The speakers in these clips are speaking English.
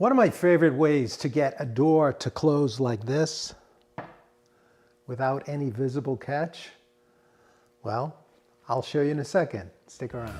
One of my favorite ways to get a door to close like this without any visible catch, well, I'll show you in a second. Stick around.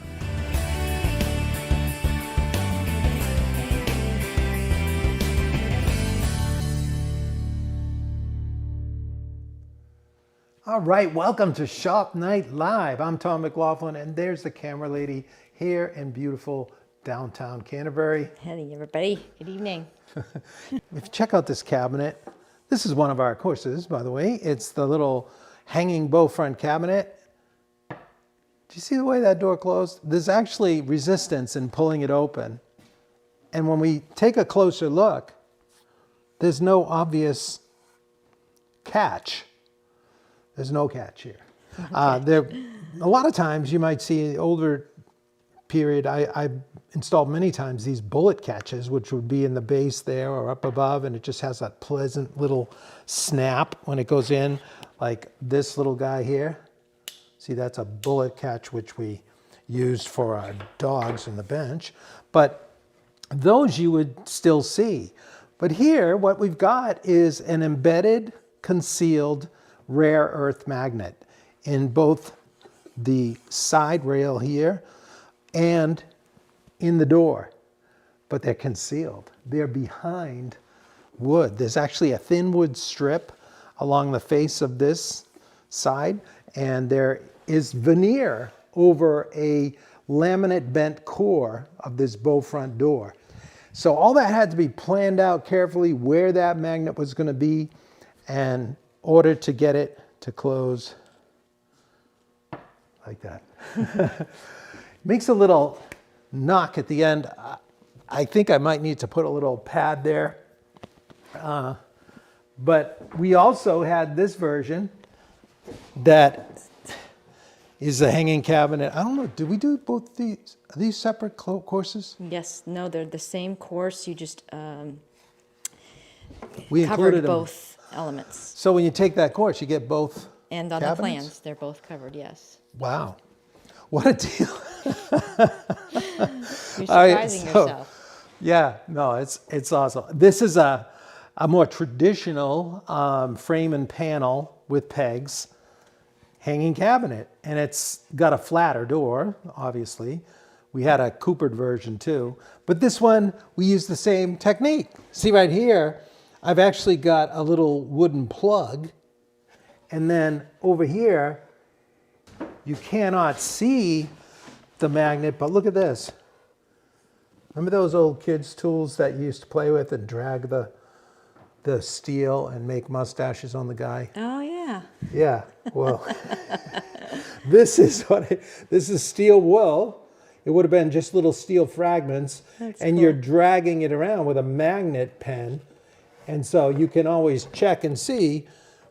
All right, welcome to Shop Night Live. I'm Tom McLaughlin, and there's the camera lady here in beautiful downtown Canterbury. Hey everybody, good evening. If you check out this cabinet, this is one of our courses, by the way. It's the little hanging bow front cabinet. Do you see the way that door closed? There's actually resistance in pulling it open. And when we take a closer look, there's no obvious catch. There's no catch here. A lot of times you might see older period, I've installed many times these bullet catches, which would be in the base there or up above, and it just has that pleasant little snap when it goes in, like this little guy here. See, that's a bullet catch, which we used for our dogs in the bench. But those you would still see. But here, what we've got is an embedded, concealed, rare earth magnet in both the side rail here and in the door, but they're concealed. They're behind wood. There's actually a thin wood strip along the face of this side, and there is veneer over a laminate bent core of this bow front door. So all that had to be planned out carefully, where that magnet was going to be, and order to get it to close like that. Makes a little knock at the end. I think I might need to put a little pad there. But we also had this version that is a hanging cabinet. I don't know, did we do both these? Are these separate courses? Yes, no, they're the same course. You just We covered included both elements. So when you take that course, you get both And on cabinets? the plans, they're both covered, yes. Wow. What a deal. You're surprising yourself. Yeah, no, it's awesome. This is a more traditional frame and panel with pegs hanging cabinet. And it's got a flatter door, obviously. We had a Coopered version too. But this one, we use the same technique. See right here, I've actually got a little wooden plug. And then over here, you cannot see the magnet, but look at this. Remember those old kids' tools that you used to play with and drag the steel and make mustaches on the guy? Oh, yeah. Yeah, well, this is steel wool. It would have been just little steel fragments. That's and cool. You're dragging it around with a magnet pen. And so you can always check and see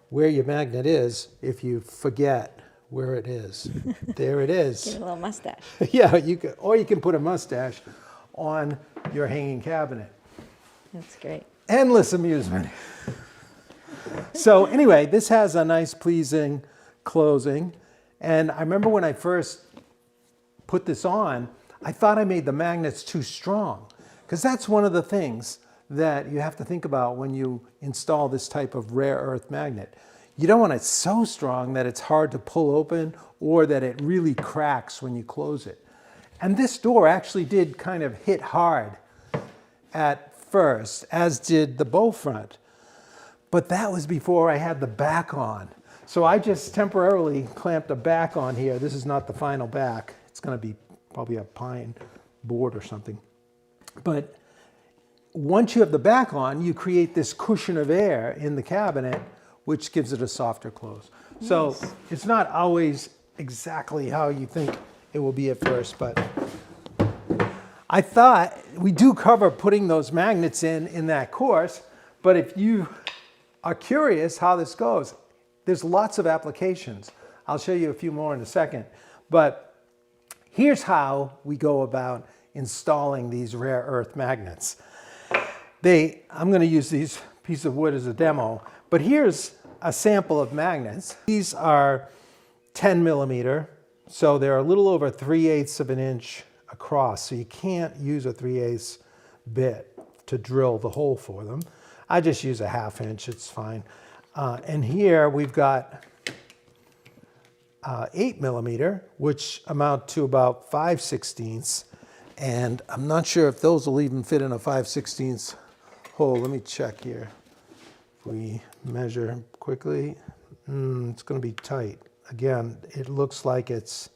where your magnet is if you forget where it is. There it is. Get a little mustache. Yeah, you can put a mustache on your hanging cabinet. That's great. Endless amusement. So anyway, this has a nice, pleasing closing. And I remember when I first put this on, I thought I made the magnets too strong, because that's one of the things that you have to think about when you install this type of rare earth magnet. You don't want it so strong that it's hard to pull open or that it really cracks when you close it. And this door actually did kind of hit hard at first, as did the bow front. But that was before I had the back on. So I just temporarily clamped a back on here. This is not the final back. It's going to be probably a pine board or something. But once you have the back on, you create this cushion of air in the cabinet, which gives it a softer close. Nice. So it's not always exactly how you think it will be at first, but I thought we do cover putting those magnets in that course, but if you are curious how this goes, there's lots of applications. I'll show you a few more in a second, but here's how we go about installing these rare earth magnets. I'm going to use these pieces of wood as a demo, but here's a sample of magnets. These are 10 millimeter, so they're a little over 3/8 of an inch across, so you can't use a 3/8 bit to drill the hole for them. I just use a 1/2 inch, it's fine. And here we've got 8mm, which amount to about 5/16. And I'm not sure if those will even fit in a 5/16 hole. Let me check here. If we measure quickly, it's going to be tight. Again, it looks like it's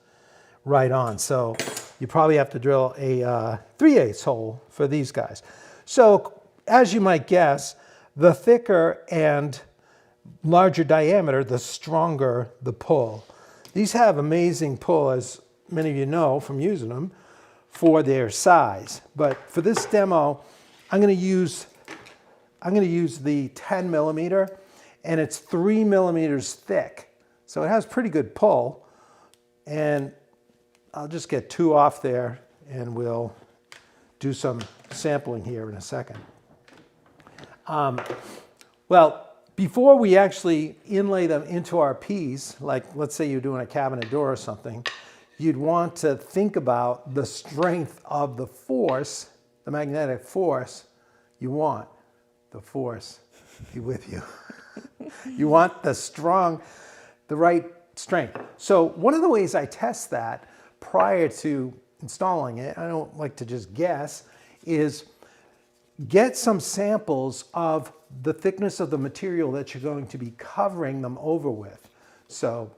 right on. So you probably have to drill a 3/8 hole for these guys. So as you might guess, the thicker and larger diameter, the stronger the pull. These have amazing pull, as many of you know from using them, for their size. But for this demo, I'm going to use the 10mm, and it's 3mm thick. So it has pretty good pull. And I'll just get 2 off there, and we'll do some sampling here in a second. Well, before we actually inlay them into our piece, like let's say you're doing a cabinet door or something, you'd want to think about the strength of the force, the magnetic force. You want the force be with you. You want the right strength. So one of the ways I test that prior to installing it, I don't like to just guess, is get some samples of the thickness of the material that you're going to be covering them over with. So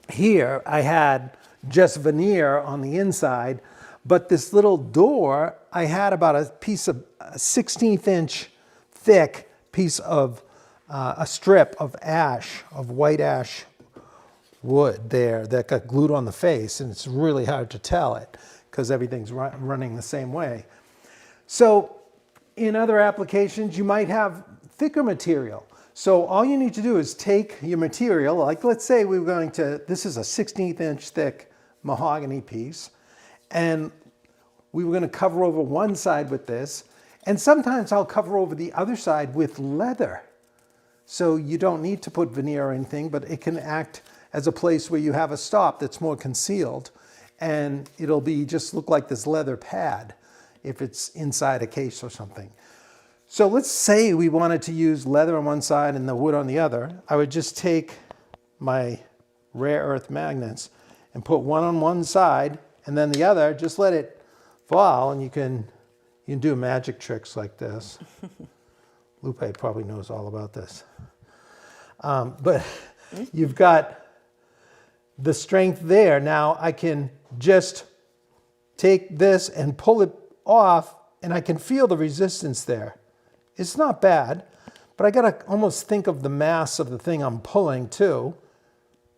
here I had just veneer on the inside, but this little door, I had about a 1/16 inch thick piece of a strip of ash, of white ash wood there that got glued on the face, and it's really hard to tell it because everything's running the same way. So in other applications, you might have thicker material. So all you need to do is take your material, like let's say we were going to, this is a 1/16 inch thick mahogany piece, and we were going to cover over one side with this, and sometimes I'll cover over the other side with leather. So you don't need to put veneer or anything, but it can act as a place where you have a stop that's more concealed, and it'll be just look like this leather pad if it's inside a case or something. So let's say we wanted to use leather on one side and the wood on the other. I would just take my rare earth magnets and put one on one side and then the other, just let it fall, and you can do magic tricks like this. Lupe probably knows all about this. But you've got the strength there. Now I can just take this and pull it off, and I can feel the resistance there. It's not bad, but I gotta almost think of the mass of the thing I'm pulling too.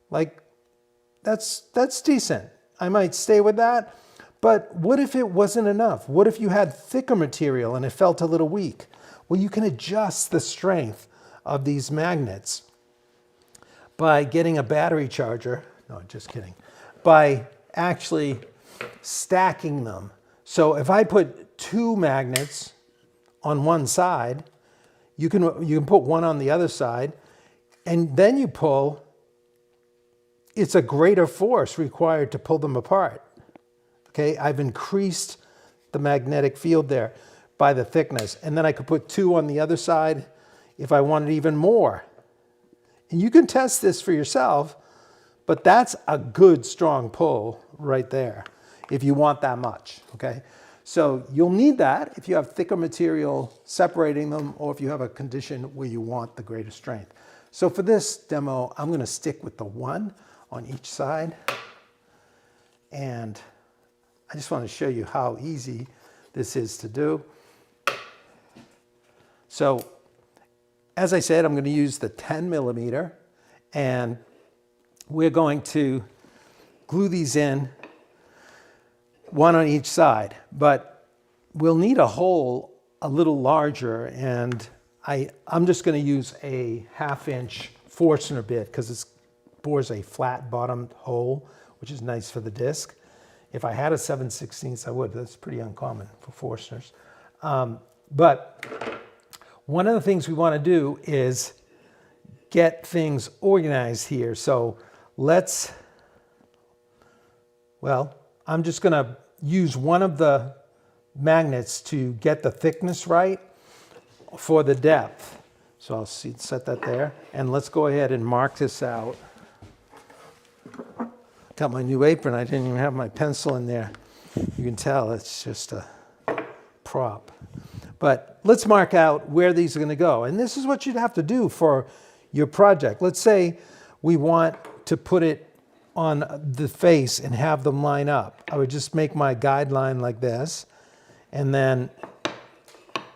Like, that's decent. I might stay with that, but what if it wasn't enough? What if you had thicker material and it felt a little weak? Well, you can adjust the strength of these magnets by getting a battery charger. No, just kidding. By actually stacking them. So if I put 2 magnets on one side, you can put one on the other side, and then you pull. It's a greater force required to pull them apart. Okay, I've increased the magnetic field there by the thickness, and then I could put 2 on the other side if I wanted even more. And you can test this for yourself, but that's a good strong pull right there if you want that much, okay? So you'll need that if you have thicker material separating them, or if you have a condition where you want the greater strength. So for this demo, I'm gonna stick with the 1 on each side. And I just want to show you how easy this is to do. So as I said, I'm going to use the 10mm, and we're going to glue these in, one on each side, but we'll need a hole a little larger, and I'm just going to use a 1/2 inch Forstner bit because it bores a flat bottomed hole, which is nice for the disc. If I had a 7/16, I would. That's pretty uncommon for Forstners. But one of the things we want to do is get things organized here. So I'm just going to use one of the magnets to get the thickness right for the depth. So I'll set that there. And let's go ahead and mark this out. Got my new apron. I didn't even have my pencil in there. You can tell it's just a prop. But let's mark out where these are going to go. And this is what you'd have to do for your project. Let's say we want to put it on the face and have them line up. I would just make my guideline like this and then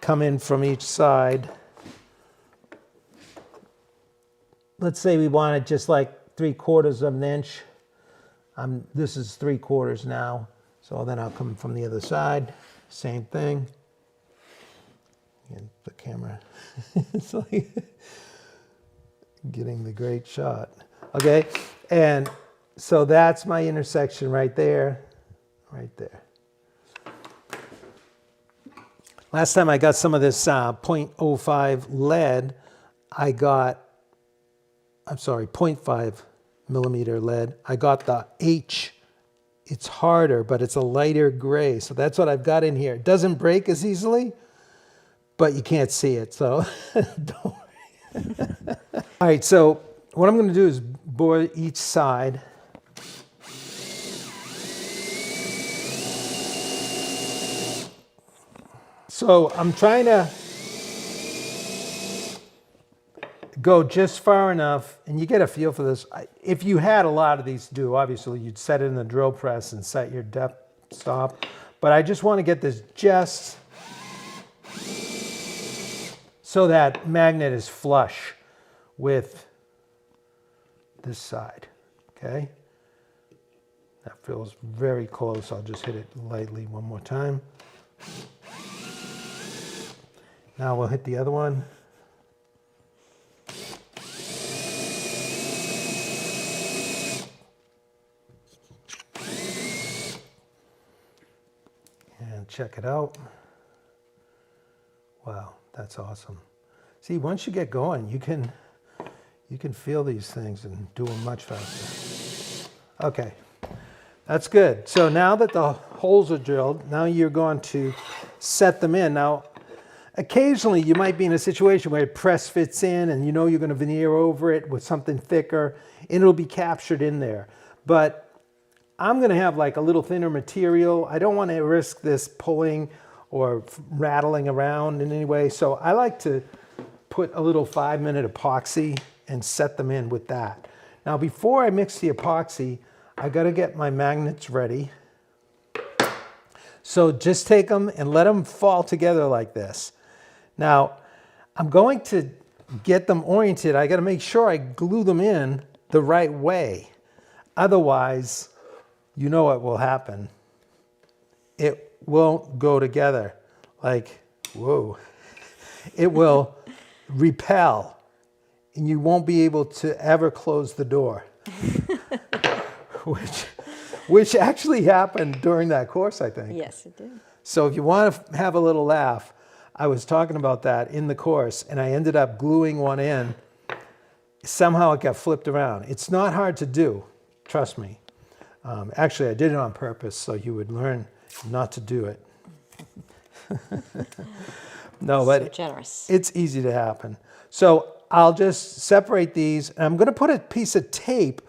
come in from each side. Let's say we want it just like 3/4 of an inch. This is 3/4 now. So then I'll come from the other side. Same thing. And the camera, it's like getting the great shot. Okay, and so that's my intersection right there, right there. Last time I got some of this 0.05 lead, I got, I'm sorry, 0.5 millimeter lead. I got the H. It's harder, but it's a lighter gray. So that's what I've got in here. It doesn't break as easily, but you can't see it, so don't worry. All right, so what I'm going to do is bore each side. So I'm trying to go just far enough, and you get a feel for this. If you had a lot of these to do, obviously you'd set it in the drill press and set your depth stop. But I just want to get this just so that magnet is flush with this side, okay? That feels very close. I'll just hit it lightly one more time. Now we'll hit the other one. And check it out. Wow, that's awesome. See, once you get going, you can feel these things and do them much faster. Okay, that's good. So now that the holes are drilled, now you're going to set them in. Now, occasionally you might be in a situation where press fits in and you know you're going to veneer over it with something thicker and it'll be captured in there. But I'm going to have like a little thinner material. I don't want to risk this pulling or rattling around in any way. So I like to put a little 5-minute epoxy and set them in with that. Now before I mix the epoxy, I got to get my magnets ready. So just take them and let them fall together like this. Now I'm going to get them oriented. I got to make sure I glue them in the right way. Otherwise, you know what will happen. It won't go together. Like, whoa. It will repel and you won't be able to ever close the door. Which actually happened during that course, I think. Yes, it did. So if you want to have a little laugh, I was talking about that in the course and I ended up gluing one in. Somehow it got flipped around. It's not hard to do, trust me. Actually, I did it on purpose so you would learn not to do it. No, but so generous. It's easy to happen. So I'll just separate these. And I'm going to put a piece of tape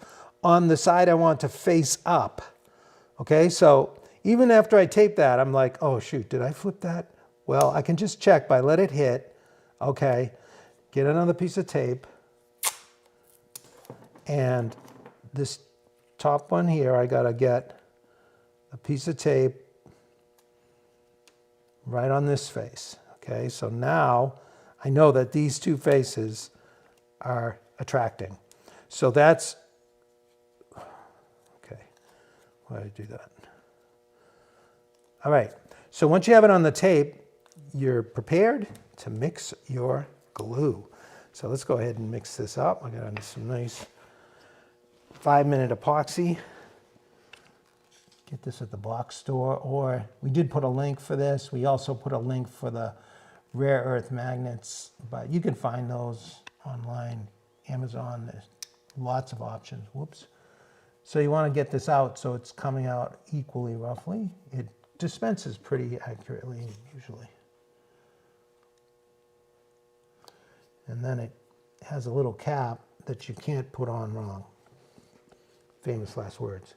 on the side I want to face up. Okay, so even after I tape that, I'm like, oh shoot, did I flip that? Well, I can just check by let it hit. Okay, get another piece of tape. And this top one here, I gotta get a piece of tape right on this face. Okay, so now I know that these two faces are attracting. So that's, okay, why did I do that? All right, so once you have it on the tape, you're prepared to mix your glue. So let's go ahead and mix this up. I got some nice 5-minute epoxy. Get this at the box store, or we did put a link for this. We also put a link for the rare earth magnets, but you can find those online, Amazon. There's lots of options. Whoops. So you want to get this out so it's coming out equally roughly. It dispenses pretty accurately usually. And then it has a little cap that you can't put on wrong. Famous last words.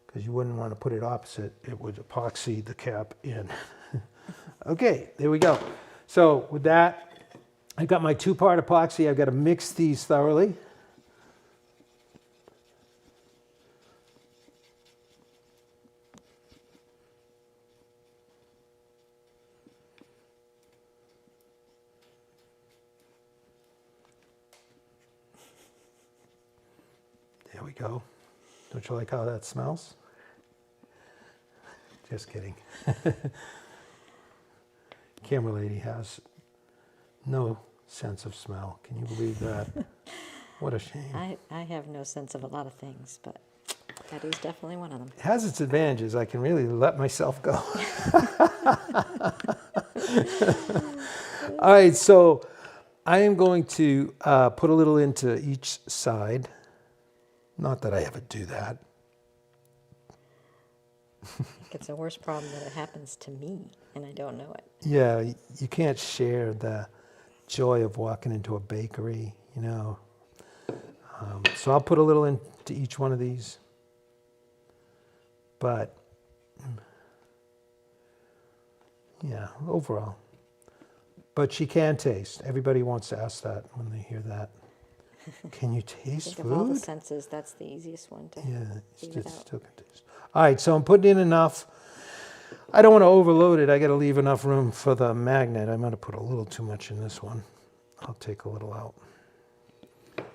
Because you wouldn't want to put it opposite. It would epoxy the cap in. Okay, there we go. So with that, I've got my 2-part epoxy. I've got to mix these thoroughly. There we go. Don't you like how that smells? Just kidding. Camera lady has no sense of smell. Can you believe that? What a shame. I have no sense of a lot of things, but that is definitely one of them. It has its advantages. I can really let myself go. All right, so I am going to put a little into each side. Not that I ever do that. I think it's a worse problem that it happens to me and I don't know it. Yeah, you can't share the joy of walking into a bakery, you know. So I'll put a little into each one of these. But, yeah, overall. But she can taste. Everybody wants to ask that when they hear that. Can you taste Think of all the food? senses, that's the easiest one to Yeah, figure it it's out. still can taste. All right, so I'm putting in enough. I don't want to overload it. I got to leave enough room for the magnet. I'm going to put a little too much in this one. I'll take a little out.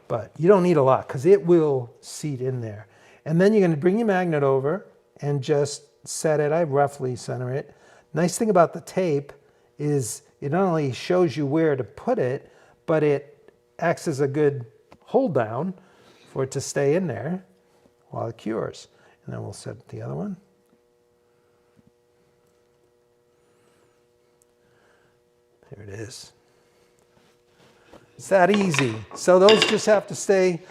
But you don't need a lot because it will seat in there. And then you're going to bring your magnet over and just set it. I roughly center it. Nice thing about the tape is it not only shows you where to put it, but it acts as a good hold down for it to stay in there while it cures. And then we'll set the other one. There it is. It's that easy. So those just have to stay,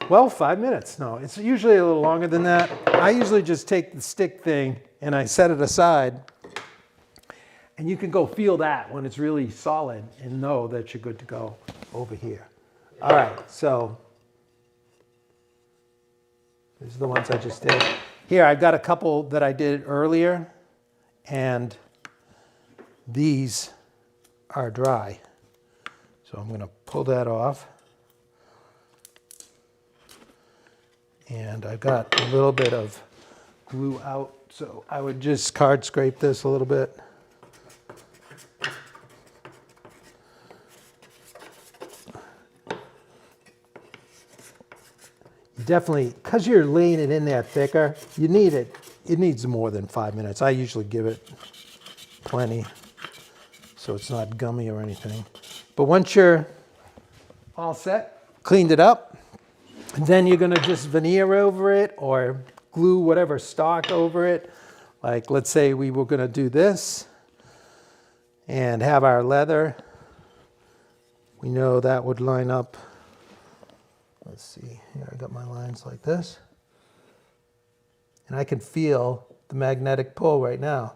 well, 5 minutes. No, it's usually a little longer than that. I usually just take the stick thing and I set it aside. And you can go feel that when it's really solid and know that you're good to go over here. All right, so these are the ones I just did. Here, I've got a couple that I did earlier, and these are dry. So I'm going to pull that off. And I've got a little bit of glue out, so I would just card scrape this a little bit. Definitely, because you're laying it in there thicker, you need it. It needs more than 5 minutes. I usually give it plenty, so it's not gummy or anything. But once you're all set, cleaned it up, then you're going to just veneer over it or glue whatever stock over it. Like, let's say we were going to do this and have our leather. We know that would line up. Let's see, here I got my lines like this. And I can feel the magnetic pull right now.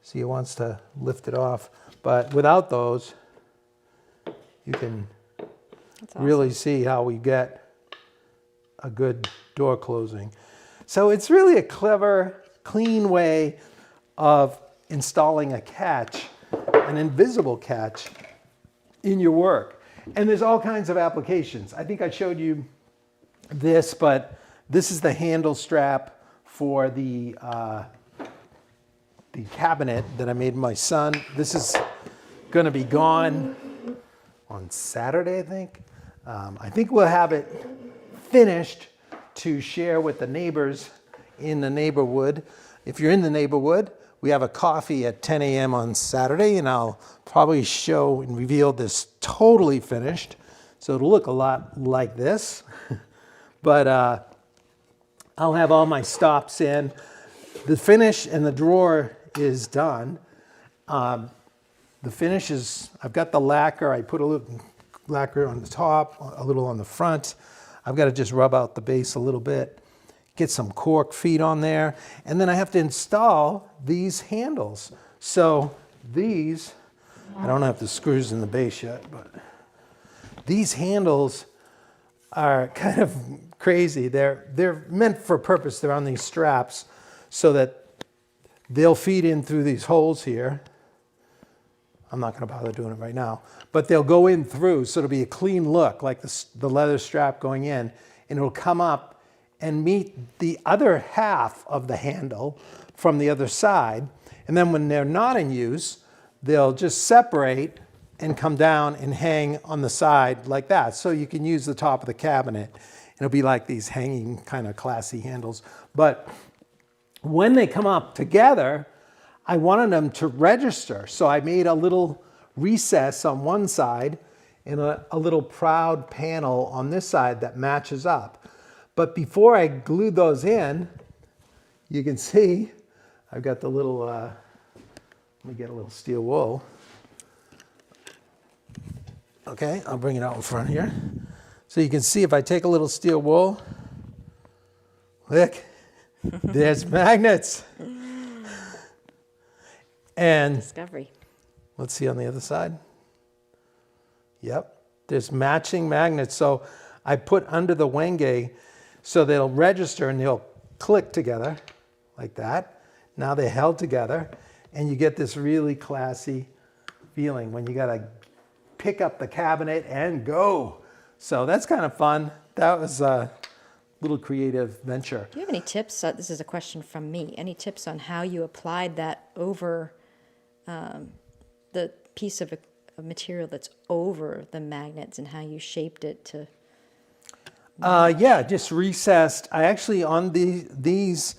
See, it wants to lift it off. But without those, you can really see how we get a good door closing. So it's really a clever, clean way of installing a catch, an invisible catch, in your work. And there's all kinds of applications. I think I showed you this, but this is the handle strap for the cabinet that I made my son. This is going to be gone on Saturday, I think. I think we'll have it finished to share with the neighbors in the neighborhood. If you're in the neighborhood, we have a coffee at 10 a.m. on Saturday, and I'll probably show and reveal this totally finished. So it'll look a lot like this. But I'll have all my stops in. The finish and the drawer is done. The finish is, I've got the lacquer. I put a little lacquer on the top, a little on the front. I've got to just rub out the base a little bit. get some cork feet on there, and then I have to install these handles. So these, I don't have the screws in the base yet, but these handles are kind of crazy. They're meant for a purpose. They're on these straps so that they'll feed in through these holes here. I'm not going to bother doing it right now, but they'll go in through, so it'll be a clean look, like the leather strap going in, and it'll come up and meet the other half of the handle from the other side. And then when they're not in use, they'll just separate and come down and hang on the side like that. So you can use the top of the cabinet. It'll be like these hanging kind of classy handles. But when they come up together, I wanted them to register. So I made a little recess on one side and a little proud panel on this side that matches up. But before I glued those in, you can see I've got the little, let me get a little steel wool. Okay, I'll bring it out in front here. So you can see if I take a little steel wool, look, there's magnets. And Discovery. let's see on the other side. Yep, there's matching magnets. So I put under the wenge so they'll register and they'll click together like that. Now they're held together and you get this really classy feeling when you gotta pick up the cabinet and go. So that's kind of fun. That was a little creative venture. Do you have any tips? This is a question from me. Any tips on how you applied that over the piece of material that's over the magnets and how you shaped it to? Yeah, just recessed. I actually, on these,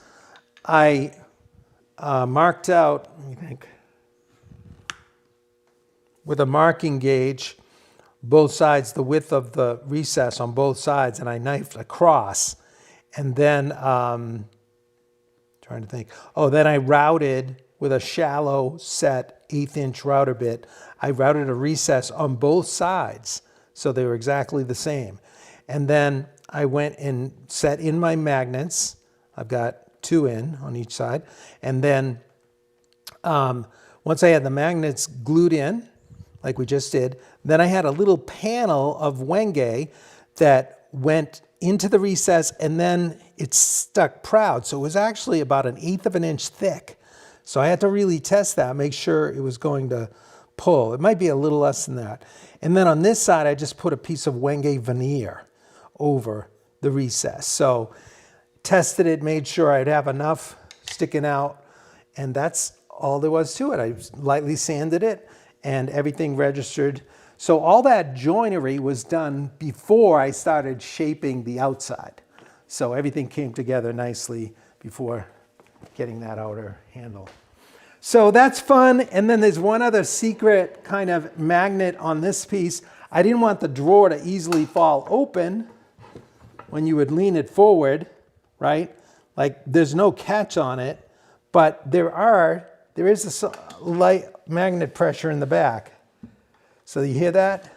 I marked out, let me think, with a marking gauge, both sides, the width of the recess on both sides, and I knifed across. And then, trying to think, then I routed with a shallow set 1/8 inch router bit. I routed a recess on both sides, so they were exactly the same. And then I went and set in my magnets. I've got 2 in on each side. And then once I had the magnets glued in, like we just did, then I had a little panel of wenge that went into the recess and then it stuck proud. So it was actually about 1/8 of an inch thick. So I had to really test that, make sure it was going to pull. It might be a little less than that. And then on this side, I just put a piece of wenge veneer over the recess. So tested it, made sure I'd have enough sticking out, and that's all there was to it. I lightly sanded it and everything registered. So all that joinery was done before I started shaping the outside. So everything came together nicely before getting that outer handle. So that's fun. And then there's one other secret kind of magnet on this piece. I didn't want the drawer to easily fall open when you would lean it forward, right? Like there's no catch on it, but there is a light magnet pressure in the back. So you hear that?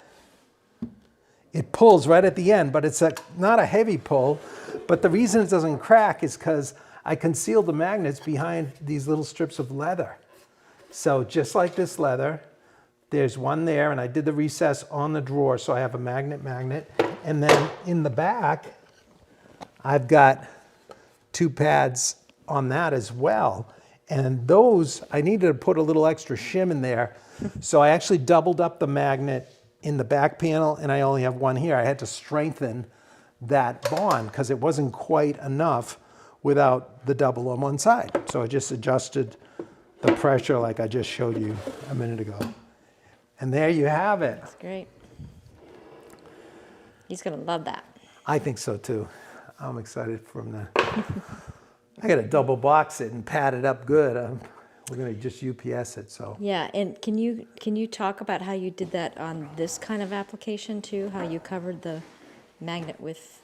It pulls right at the end, but it's not a heavy pull. But the reason it doesn't crack is because I concealed the magnets behind these little strips of leather. So just like this leather, there's one there, and I did the recess on the drawer, so I have a magnet. And then in the back, I've got 2 pads on that as well. And those, I needed to put a little extra shim in there. So I actually doubled up the magnet in the back panel, and I only have one here. I had to strengthen that bond because it wasn't quite enough without the double on one side. So I just adjusted the pressure like I just showed you a minute ago. And there you have it. That's great. He's going to love that. I think so too. I'm excited for him to. I got to double box it and pad it up good. We're going to just UPS it. So Yeah, and can you talk about how you did that on this kind of application too? How you covered the magnet with?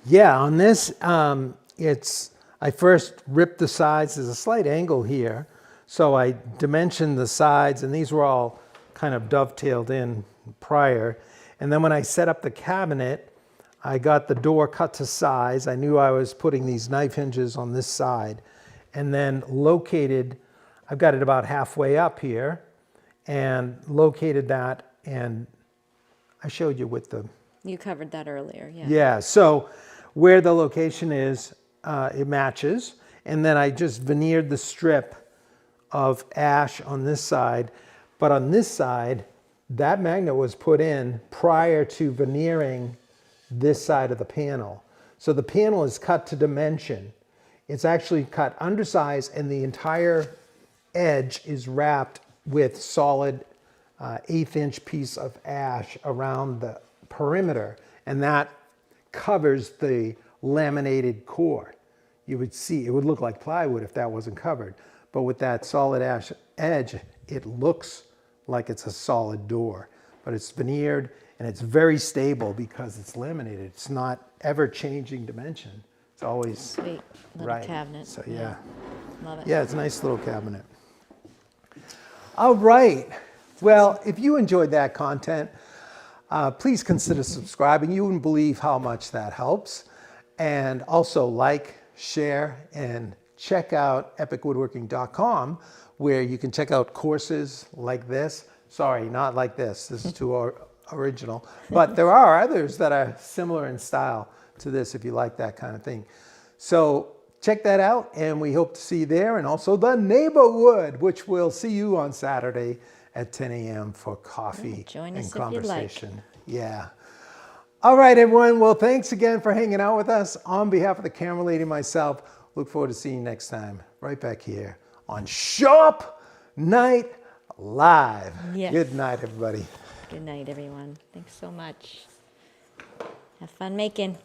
yeah, on this, I first ripped the sides. There's a slight angle here, so I dimensioned the sides, and these were all kind of dovetailed in prior. And then when I set up the cabinet, I got the door cut to size. I knew I was putting these knife hinges on this side, and then located, I've got it about halfway up here, and located that, and I showed you with the... You covered that earlier, yeah. Yeah, so where the location is, it matches, and then I just veneered the strip of ash on this side, but on this side, that magnet was put in prior to veneering this side of the panel. So the panel is cut to dimension. It's actually cut undersize, and the entire edge is wrapped with solid 1/8-inch piece of ash around the perimeter, and that covers the laminated core. You would see, it would look like plywood if that wasn't covered, but with that solid ash edge, it looks like it's a solid door, but it's veneered and it's very stable because it's laminated. It's not ever changing dimension. It's always Sweet little right. cabinet. So yeah. Love it. Yeah, it's a nice little cabinet. All right. Well, if you enjoyed that content, please consider subscribing. You wouldn't believe how much that helps. And also like, share, and check out epicwoodworking.com, where you can check out courses like this. Sorry, not like this. This is too original. But there are others that are similar in style to this if you like that kind of thing. So check that out, and we hope to see you there. And also the neighborhood, which we'll see you on Saturday at 10 a.m. for coffee Join and us if you'd like. conversation. Yeah. All right, everyone. Well, thanks again for hanging out with us. On behalf of the camera lady and myself, look forward to seeing you next time right back here on Shop Night Live. Yes. Good night, everybody. Good night, everyone. Thanks so much. Have fun making.